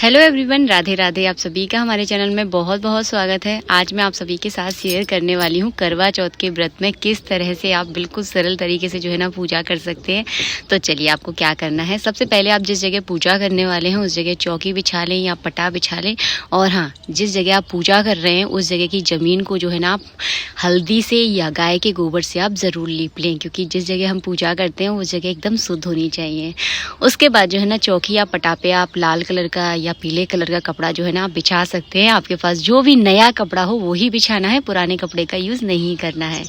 Hello everyone, Radhe Radhe. आप सभी का हमारे चैनल में बहुत बहुत स्वागत है। आज मैं आप सभी के साथ शेयर करने वाली हूँ करवा चौथ के व्रत में किस तरह से आप बिल्कुल सरल तरीके से जो है ना पूजा कर सकते हैं। तो चलिए, आपको क्या करना है। सबसे पहले आप जिस जगह पूजा करने वाले हैं उस जगह चौकी बिछा लें या पटा बिछा लें। और हाँ, जिस जगह आप पूजा कर रहे हैं उस जगह की ज़मीन को जो है ना आप हल्दी से या गाय के गोबर से आप ज़रूर लीप लें, क्योंकि जिस जगह हम पूजा करते हैं उस जगह एकदम शुद्ध होनी चाहिए। उसके बाद जो है ना चौकी या पटा पे आप लाल कलर का या पीले कलर का कपड़ा जो है ना आप बिछा सकते हैं। आपके पास जो भी नया कपड़ा हो वो ही बिछाना है, पुराने कपड़े का यूज़ नहीं करना है।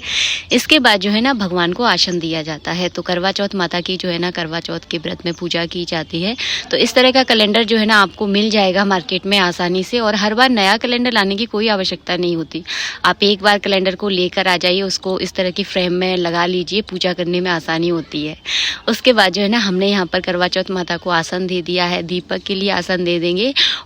इसके बाद जो है ना भगवान को आसन दिया जाता है। तो करवा चौथ माता की जो है ना करवा चौथ के व्रत में पूजा की जाती है। तो इस तरह का कैलेंडर जो है ना आपको मिल जाएगा मार्केट में आसानी से, और हर बार नया कैलेंडर लाने की कोई आवश्यकता नहीं होती। आप एक बार कैलेंडर को लेकर आ जाइए, उसको इस तरह की फ्रेम में लगा लीजिए, पूजा करने में आसानी होती है। उसके बाद जो है ना हमने यहाँ पर करवा चौथ माता को आसन दे दिया है, दीपक के लिए आसन दे देंगे।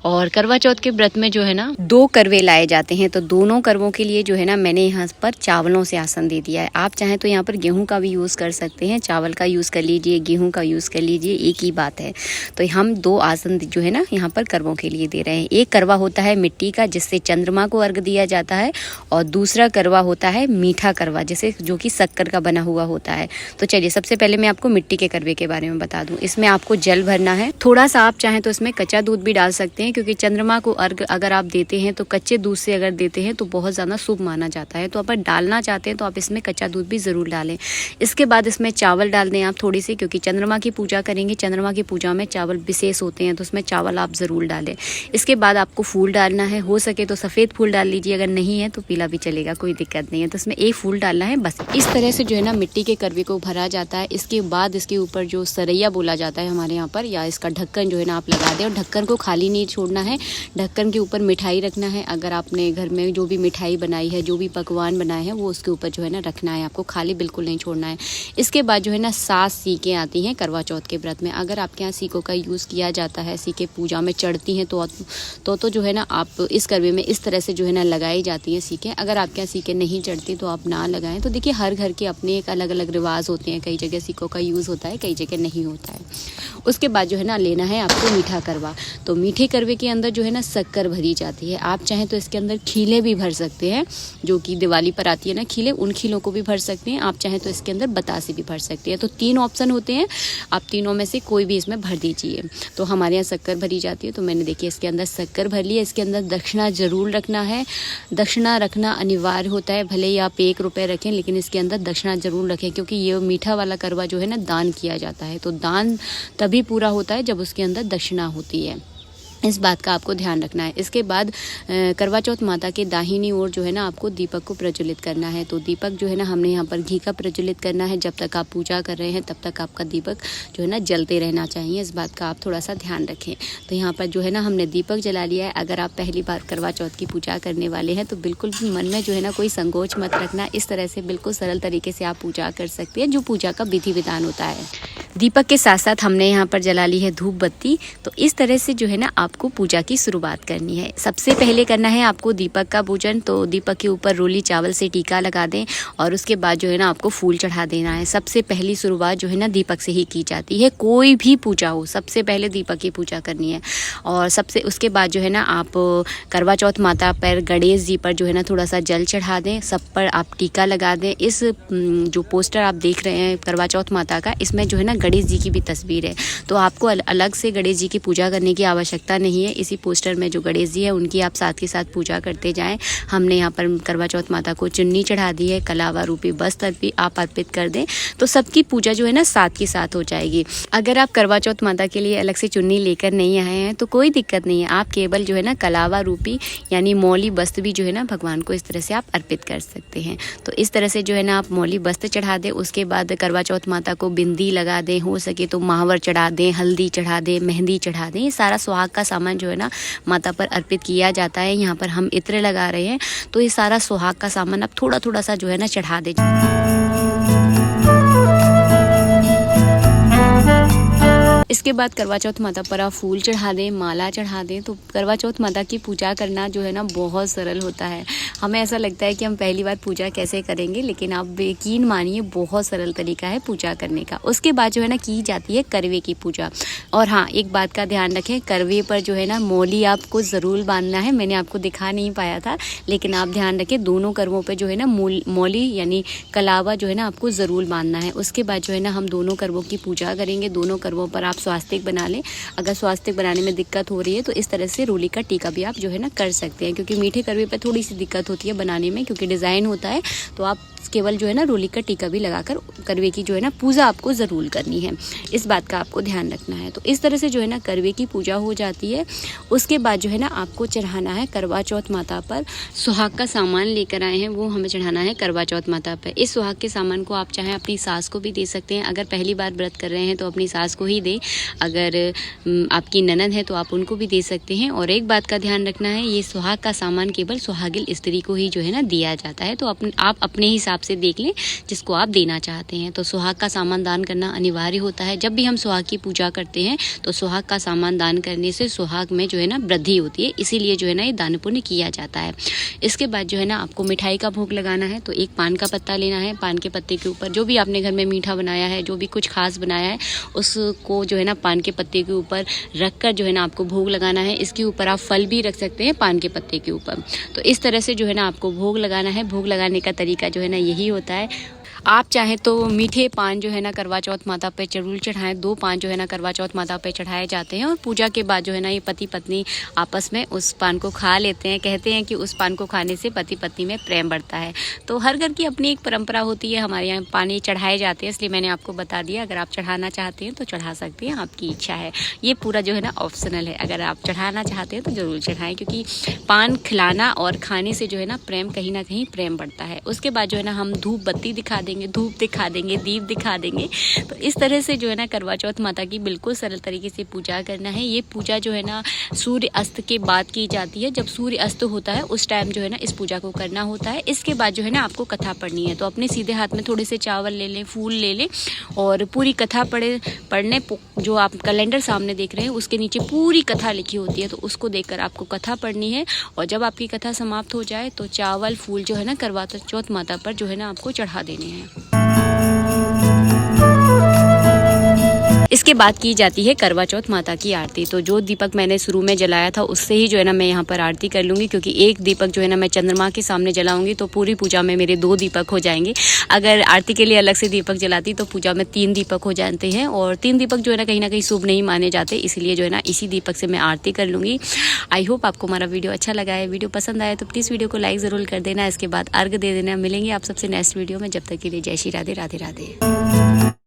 और करवा चौथ के व्रत में जो है ना 2 करवे लाए जाते हैं, तो दोनों करवों के लिए जो है ना मैंने यहाँ पर चावलों से आसन दे दिया है। आप चाहें तो यहाँ पर गेहूं का भी यूज़ कर सकते हैं, चावल का यूज़ कर लीजिए, गेहूं का यूज़ कर लीजिए, एक ही बात है। तो हम 2 आसन जो है ना यहाँ पर करवों के लिए दे रहे हैं। एक करवा होता है मिट्टी का, जिससे चंद्रमा को अर्घ दिया जाता है, और दूसरा करवा होता है मीठा करवा, जैसे जो कि शक्कर का बना हुआ होता है। तो चलिए, सबसे पहले मैं आपको मिट्टी के करवे के बारे में बता दूं। इसमें आपको जल भरना है, थोड़ा सा आप चाहें तो इसमें कच्चा दूध भी डाल सकते हैं, क्योंकि चंद्रमा को अर्घ अगर आप देते हैं तो कच्चे दूध से अगर देते हैं तो बहुत ज़्यादा शुभ माना जाता है। तो अगर डालना चाहते हैं तो आप इसमें कच्चा दूध भी ज़रूर डालें। इसके बाद इसमें चावल डाल दें आप थोड़ी सी, क्योंकि चंद्रमा की पूजा करेंगे, चंद्रमा की पूजा में चावल विशेष होते हैं, तो उसमें चावल आप ज़रूर डालें। इसके बाद आपको फूल डालना है, हो सके तो सफ़ेद फूल डाल लीजिए, अगर नहीं है तो पीला भी चलेगा, कोई दिक्कत नहीं है। तो इसमें एक फूल डालना है बस। इस तरह से जो है ना मिट्टी के करवे को भरा जाता है। इसके बाद इसके ऊपर जो सरैया बोला जाता है हमारे यहाँ पर, या इसका ढक्कन जो है ना आप लगा दें, और ढक्कन को खाली नहीं छोड़ना है। ढक्कन के ऊपर मिठाई रखना है। अगर आपने घर में जो भी मिठाई बनाई है, जो भी पकवान बनाए हैं, वो उसके ऊपर जो है ना रखना है, आपको खाली बिल्कुल नहीं छोड़ना है। इसके बाद जो है ना 7 सीकें आती हैं करवा चौथ के व्रत में। अगर आपके यहाँ सीकों का यूज़ किया जाता है, सीकें पूजा में चढ़ती हैं, तो जो है ना आप इस करवे में इस तरह से जो है ना लगाई जाती हैं सीकें। अगर आपके यहाँ सीकें नहीं चढ़ती तो आप ना लगाएं। तो देखिए, हर घर के अपने एक अलग अलग रिवाज होते हैं। कई जगह सीकों का यूज़ होता है, कई जगह नहीं होता है। उसके बाद जो है ना लेना है आपको मीठा करवा। तो मीठे करवे के अंदर जो है ना शक्कर भरी जाती है। आप चाहें तो इसके अंदर खीले भी भर सकते हैं, जो कि दिवाली पर आती है ना खीले, उन खीलों को भी भर सकते हैं। आप चाहें तो इसके अंदर बतासे भी भर सकते हैं। तो 3 ऑप्शन होते हैं, आप तीनों में से कोई भी इसमें भर दीजिए। तो हमारे यहाँ शक्कर भरी जाती है, तो मैंने देखिए इसके अंदर शक्कर भर ली है। इसके अंदर दक्षिणा जरूर रखना है, दक्षिणा रखना अनिवार्य होता है। भले ही आप 1 रुपये रखें, लेकिन इसके अंदर दक्षिणा जरूर रखें, क्योंकि ये मीठा वाला करवा जो है ना दान किया जाता है। तो दान तभी पूरा होता है जब उसके अंदर दक्षिणा होती है। इस बात का आपको ध्यान रखना है। इसके बाद करवा चौथ माता के दाहिनी ओर जो है ना आपको दीपक को प्रज्वलित करना है। तो दीपक जो है ना हमने यहाँ पर घी का प्रज्वलित करना है। जब तक आप पूजा कर रहे हैं तब तक आपका दीपक जो है ना जलते रहना चाहिए। इस बात का आप थोड़ा सा ध्यान रखें। तो यहाँ पर जो है ना हमने दीपक जला लिया है। अगर आप पहली बार करवा चौथ की पूजा करने वाले हैं तो बिल्कुल भी मन में जो है ना कोई संकोच मत रखना। इस तरह से बिल्कुल सरल तरीके से आप पूजा कर सकते हैं, जो पूजा का विधि विधान होता है। दीपक के साथ साथ हमने यहाँ पर जला ली है धूप बत्ती। तो इस तरह से जो है ना आपको पूजा की शुरुआत करनी है। सबसे पहले करना है आपको दीपक का पूजन। तो दीपक के ऊपर रोली चावल से टीका लगा दें, और उसके बाद जो है ना आपको फूल चढ़ा देना है। सबसे पहली शुरुआत जो है ना दीपक से ही की जाती है। कोई भी पूजा हो, सबसे पहले दीपक की पूजा करनी है। और उसके बाद जो है ना आप करवा चौथ माता पर, गणेश जी पर जो है ना थोड़ा सा जल चढ़ा दें। सब पर आप टीका लगा दें। इस जो पोस्टर आप देख रहे हैं करवा चौथ माता का, इसमें जो है ना गणेश जी की भी तस्वीर है। तो आपको अलग से गणेश जी की पूजा करने की आवश्यकता नहीं है। इसी पोस्टर में जो गणेश जी है उनकी आप साथ के साथ पूजा करते जाएं। हमने यहाँ पर करवा चौथ माता को चुन्नी चढ़ा दी है, कलावा रूपी वस्त्र भी आप अर्पित कर दें, तो सबकी पूजा जो है ना साथ के साथ हो जाएगी। अगर आप करवा चौथ माता के लिए अलग से चुन्नी लेकर नहीं आए हैं तो कोई दिक्कत नहीं है। आप केवल जो है ना कलावा रूपी यानी मौली वस्त्र भी जो है ना भगवान को इस तरह से आप अर्पित कर सकते हैं। तो इस तरह से जो है ना आप मौली वस्त्र चढ़ा दें। उसके बाद करवा चौथ माता को बिंदी लगा दें, हो सके तो महावर चढ़ा दें, हल्दी चढ़ा दें, मेहंदी चढ़ा दें। ये सारा सुहाग का सामान जो है ना माता पर अर्पित किया जाता है। यहाँ पर हम इत्र लगा रहे हैं, तो ये सारा सुहाग का सामान आप थोड़ा थोड़ा सा जो है ना चढ़ा दें। इसके बाद करवा चौथ माता पर आप फूल चढ़ा दें, माला चढ़ा दें। तो करवा चौथ माता की पूजा करना जो है ना बहुत सरल होता है। हमें ऐसा लगता है कि हम पहली बार पूजा कैसे करेंगे, लेकिन आप यकीन मानिए बहुत सरल तरीका है पूजा करने का। उसके बाद जो है ना की जाती है करवे की पूजा। और हाँ, एक बात का ध्यान रखें, करवे पर जो है ना मौली आपको ज़रूर बांधना है। मैंने आपको दिखा नहीं पाया था, लेकिन आप ध्यान रखें दोनों करवों पर जो है ना मौली यानी कलावा जो है ना आपको ज़रूर बांधना है। उसके बाद जो है ना हम दोनों करवों की पूजा करेंगे। दोनों करवों पर आप स्वास्तिक बना लें। अगर स्वास्तिक बनाने में दिक्कत हो रही है तो इस तरह से रोली का टीका भी आप जो है ना कर सकते हैं, क्योंकि मीठे करवे पर थोड़ी सी दिक्कत होती है बनाने में, क्योंकि डिज़ाइन होता है। तो आप केवल जो है ना रोली का टीका भी लगाकर करवे की जो है ना पूजा आपको ज़रूर करनी है। इस बात का आपको ध्यान रखना है। तो इस तरह से जो है ना करवे की पूजा हो जाती है। उसके बाद जो है ना आपको चढ़ाना है करवा चौथ माता पर सुहाग का सामान लेकर आए हैं, वो हमें चढ़ाना है करवा चौथ माता पर। इस सुहाग के सामान को आप चाहें अपनी सास को भी दे सकते हैं। अगर पहली बार व्रत कर रहे हैं तो अपनी सास को ही दें। अगर आपकी ननद है तो आप उनको भी दे सकते हैं। और एक बात का ध्यान रखना है, ये सुहाग का सामान केवल सुहागिल स्त्री को ही जो है ना दिया जाता है। तो आप अपने हिसाब से देख लें जिसको आप देना चाहते हैं। तो सुहाग का सामान दान करना अनिवार्य होता है। जब भी हम सुहाग की पूजा करते हैं तो सुहाग का सामान दान करने से सुहाग में जो है ना वृद्धि होती है, इसीलिए जो है ना ये दान पुण्य किया जाता है। इसके बाद जो है ना आपको मिठाई का भोग लगाना है। तो एक पान का पत्ता लेना है। पान के पत्ते के ऊपर जो भी आपने घर में मीठा बनाया है, जो भी कुछ खास बनाया है, उसको जो है ना पान के पत्ते के ऊपर रख कर जो है ना आपको भोग लगाना है। इसके ऊपर आप फल भी रख सकते हैं पान के पत्ते के ऊपर। तो इस तरह से जो है ना आपको भोग लगाना है। भोग लगाने का तरीका जो है ना यही होता है। आप चाहें तो मीठे पान जो है ना करवा चौथ माता पे जरूर चढ़ाएं। 2 पान जो है ना करवा चौथ माता पे चढ़ाए जाते हैं। और पूजा के बाद जो है ना ये पति पत्नी आपस में उस पान को खा लेते हैं। कहते हैं कि उस पान को खाने से पति पत्नी में प्रेम बढ़ता है। तो हर घर की अपनी एक परंपरा होती है। हमारे यहाँ पानी चढ़ाए जाते हैं, इसलिए मैंने आपको बता दिया। अगर आप चढ़ाना चाहते हैं तो चढ़ा सकते हैं, आपकी इच्छा है। ये पूरा जो है ना ऑप्शनल है। अगर आप चढ़ाना चाहते हैं तो ज़रूर चढ़ाएं, क्योंकि पान खिलाना और खाने से जो है ना प्रेम कहीं ना कहीं प्रेम बढ़ता है। उसके बाद जो है ना हम धूप बत्ती दिखा देंगे, धूप दिखा देंगे, दीप दिखा देंगे। तो इस तरह से जो है ना करवा चौथ माता की बिल्कुल सरल तरीके से पूजा करना है। ये पूजा जो है ना सूर्य अस्त के बाद की जाती है। जब सूर्य अस्त होता है उस टाइम जो है ना इस पूजा को करना होता है। इसके बाद जो है ना आपको कथा पढ़नी है। तो अपने सीधे हाथ में थोड़े से चावल ले लें, फूल ले लें और पूरी कथा पढ़ने जो आप कैलेंडर सामने देख रहे हैं उसके नीचे पूरी कथा लिखी होती है। तो उसको देखकर आपको कथा पढ़नी है। और जब आपकी कथा समाप्त हो जाए तो चावल फूल जो है ना करवा चौथ माता पर जो है ना आपको चढ़ा देने हैं। इसके बाद की जाती है करवा चौथ माता की आरती। तो जो दीपक मैंने शुरू में जलाया था उससे ही जो है ना मैं यहाँ पर आरती कर लूँगी, क्योंकि एक दीपक जो है ना मैं चंद्रमा के सामने जलाऊंगी तो पूरी पूजा में मेरे 2 दीपक हो जाएंगे। अगर आरती के लिए अलग से दीपक जलाती तो पूजा में 3 दीपक हो जाते हैं। और 3 दीपक जो है ना कहीं शुभ नहीं माने जाते, इसलिए जो है ना इसी दीपक से मैं आरती कर लूँगी। आई होप आपको हमारा वीडियो अच्छा लगा है। वीडियो पसंद आया तो प्लीज़ वीडियो को लाइक ज़रूर कर देना। इसके बाद अर्घ दे देना। मिलेंगे आप सबसे नेक्स्ट वीडियो में। जब तक के लिए जय श्री राधे, राधे राधे।